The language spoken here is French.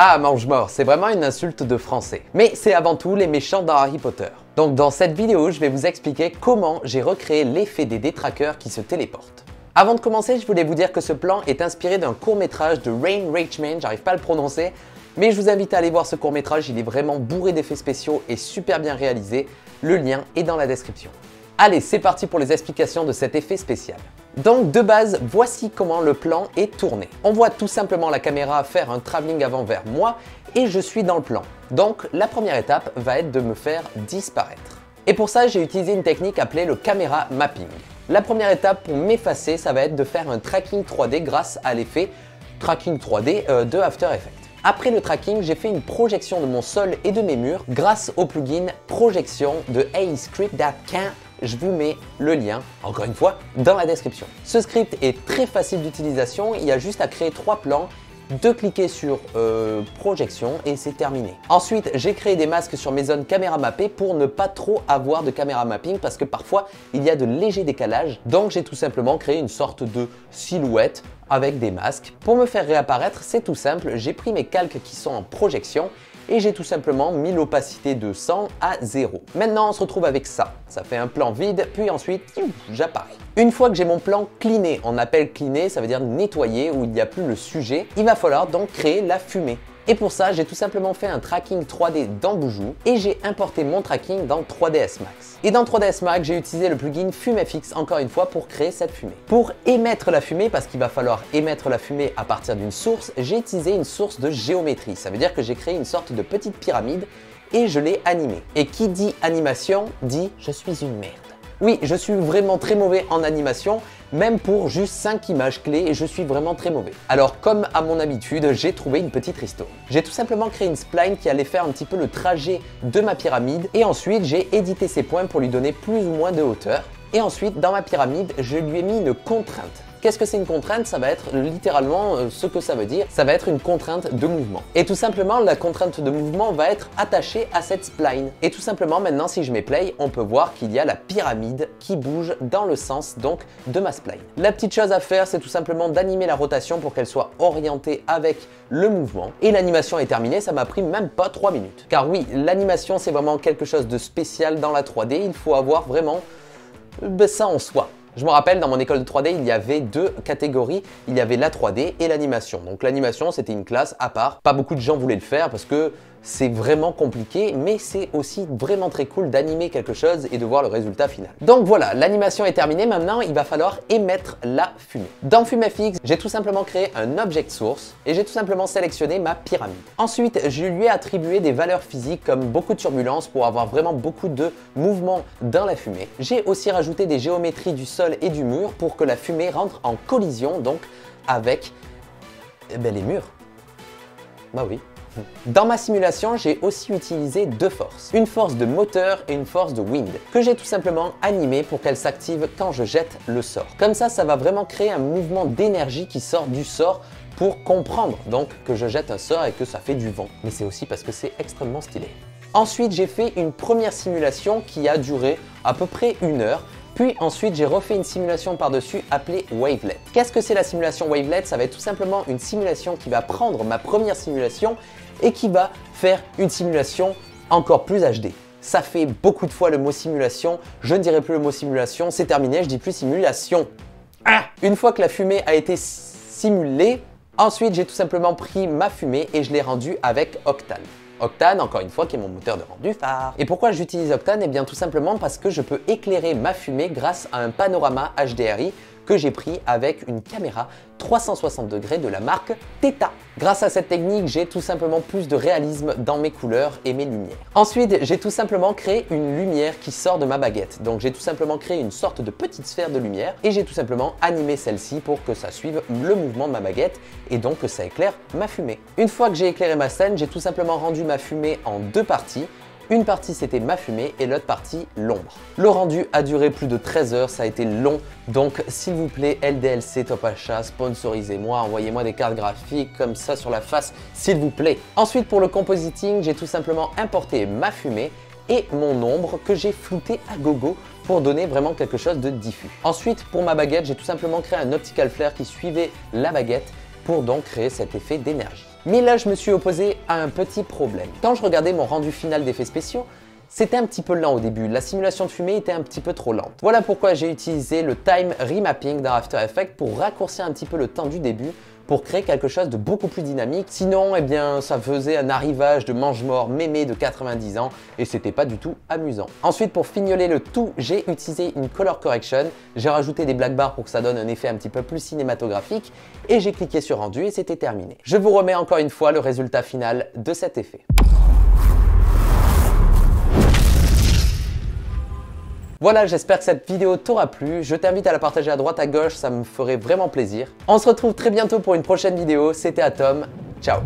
Ah, mange-mort, c'est vraiment une insulte de français. Mais c'est avant tout les méchants dans Harry Potter. Donc dans cette vidéo, je vais vous expliquer comment j'ai recréé l'effet des détraqueurs qui se téléportent. Avant de commencer, je voulais vous dire que ce plan est inspiré d'un court-métrage de Rain Richman, j'arrive pas à le prononcer, mais je vous invite à aller voir ce court-métrage, il est vraiment bourré d'effets spéciaux et super bien réalisé. Le lien est dans la description. Allez, c'est parti pour les explications de cet effet spécial. Donc de base, voici comment le plan est tourné. On voit tout simplement la caméra faire un travelling avant vers moi et je suis dans le plan. Donc la première étape va être de me faire disparaître. Et pour ça, j'ai utilisé une technique appelée le camera mapping. La première étape pour m'effacer, ça va être de faire un tracking 3D grâce à l'effet tracking 3D de After Effects. Après le tracking, j'ai fait une projection de mon sol et de mes murs grâce au plugin projection de AEscript.camp. Je vous mets le lien, encore une fois, dans la description. Ce script est très facile d'utilisation, il y a juste à créer 3 plans, de cliquer sur projection et c'est terminé. Ensuite, j'ai créé des masques sur mes zones caméra mappées pour ne pas trop avoir de caméra mapping parce que parfois il y a de légers décalages. Donc j'ai tout simplement créé une sorte de silhouette avec des masques. Pour me faire réapparaître, c'est tout simple, j'ai pris mes calques qui sont en projection et j'ai tout simplement mis l'opacité de 100 à 0. Maintenant, on se retrouve avec ça. Ça fait un plan vide, puis ensuite, j'apparais. Une fois que j'ai mon plan cleané, on appelle cleaner, ça veut dire nettoyer, où il n'y a plus le sujet, il va falloir donc créer la fumée. Et pour ça, j'ai tout simplement fait un tracking 3D dans Boujou et j'ai importé mon tracking dans 3ds Max. Et dans 3ds Max, j'ai utilisé le plugin FumeFX encore une fois pour créer cette fumée. Pour émettre la fumée, parce qu'il va falloir émettre la fumée à partir d'une source, j'ai utilisé une source de géométrie. Ça veut dire que j'ai créé une sorte de petite pyramide et je l'ai animée. Et qui dit animation dit je suis une merde. Oui, je suis vraiment très mauvais en animation, même pour juste 5 images clés et je suis vraiment très mauvais. Alors comme à mon habitude, j'ai trouvé une petite risto. J'ai tout simplement créé une spline qui allait faire un petit peu le trajet de ma pyramide et ensuite j'ai édité ces points pour lui donner plus ou moins de hauteur. Et ensuite, dans ma pyramide, je lui ai mis une contrainte. Qu'est-ce que c'est une contrainte? Ça va être littéralement ce que ça veut dire. Ça va être une contrainte de mouvement. Et tout simplement, la contrainte de mouvement va être attachée à cette spline. Et tout simplement, maintenant, si je mets play, on peut voir qu'il y a la pyramide qui bouge dans le sens donc de ma spline. La petite chose à faire, c'est tout simplement d'animer la rotation pour qu'elle soit orientée avec le mouvement. Et l'animation est terminée, ça m'a pris même pas 3 minutes. Car oui, l'animation, c'est vraiment quelque chose de spécial dans la 3D. Il faut avoir vraiment ça en soi. Je me rappelle, dans mon école de 3D, il y avait 2 catégories. Il y avait la 3D et l'animation. Donc l'animation, c'était une classe à part. Pas beaucoup de gens voulaient le faire parce que c'est vraiment compliqué, mais c'est aussi vraiment très cool d'animer quelque chose et de voir le résultat final. Donc voilà, l'animation est terminée. Maintenant, il va falloir émettre la fumée. Dans FumeFX, j'ai tout simplement créé un object source et j'ai tout simplement sélectionné ma pyramide. Ensuite, je lui ai attribué des valeurs physiques comme beaucoup de turbulences pour avoir vraiment beaucoup de mouvement dans la fumée. J'ai aussi rajouté des géométries du sol et du mur pour que la fumée rentre en collision donc avec les murs. Bah oui. Dans ma simulation, j'ai aussi utilisé 2 forces. Une force de moteur et une force de wind, que j'ai tout simplement animée pour qu'elle s'active quand je jette le sort. Comme ça va vraiment créer un mouvement d'énergie qui sort du sort pour comprendre donc que je jette un sort et que ça fait du vent. Mais c'est aussi parce que c'est extrêmement stylé. Ensuite, j'ai fait une première simulation qui a duré à peu près 1 heure. Puis ensuite, j'ai refait une simulation par-dessus appelée Wavelet. Qu'est-ce que c'est la simulation Wavelet? Ça va être tout simplement une simulation qui va prendre ma première simulation et qui va faire une simulation encore plus HD. Ça fait beaucoup de fois le mot simulation, je ne dirai plus le mot simulation, c'est terminé, je dis plus simulation. Une fois que la fumée a été simulée, ensuite j'ai tout simplement pris ma fumée et je l'ai rendue avec Octane. Octane, encore une fois, qui est mon moteur de rendu phare. Et pourquoi j'utilise Octane? Eh bien tout simplement parce que je peux éclairer ma fumée grâce à un panorama HDRI que j'ai pris avec une caméra 360 degrés de la marque Theta. Grâce à cette technique, j'ai tout simplement plus de réalisme dans mes couleurs et mes lumières. Ensuite, j'ai tout simplement créé une lumière qui sort de ma baguette. Donc j'ai tout simplement créé une sorte de petite sphère de lumière et j'ai tout simplement animé celle-ci pour que ça suive le mouvement de ma baguette et donc que ça éclaire ma fumée. Une fois que j'ai éclairé ma scène, j'ai tout simplement rendu ma fumée en 2 parties. Une partie c'était ma fumée et l'autre partie l'ombre. Le rendu a duré plus de 13 heures, ça a été long, donc s'il vous plaît LDLC Top Achat, sponsorisez-moi, envoyez-moi des cartes graphiques comme ça sur la face, s'il vous plaît. Ensuite pour le compositing, j'ai tout simplement importé ma fumée et mon ombre que j'ai flouté à gogo pour donner vraiment quelque chose de diffus. Ensuite pour ma baguette, j'ai tout simplement créé un optical flare qui suivait la baguette pour donc créer cet effet d'énergie. Mais là, je me suis opposé à un petit problème. Quand je regardais mon rendu final d'effets spéciaux, c'était un petit peu lent au début, la simulation de fumée était un petit peu trop lente. Voilà pourquoi j'ai utilisé le Time Remapping dans After Effects pour raccourcir un petit peu le temps du début, pour créer quelque chose de beaucoup plus dynamique. Sinon, eh bien, ça faisait un arrivage de mange-mort mémé de 90 ans et c'était pas du tout amusant. Ensuite, pour fignoler le tout, j'ai utilisé une Color Correction. J'ai rajouté des black bars pour que ça donne un effet un petit peu plus cinématographique et j'ai cliqué sur rendu et c'était terminé. Je vous remets encore une fois le résultat final de cet effet. Voilà, j'espère que cette vidéo t'aura plu. Je t'invite à la partager à droite à gauche, ça me ferait vraiment plaisir. On se retrouve très bientôt pour une prochaine vidéo. C'était Atom. Ciao.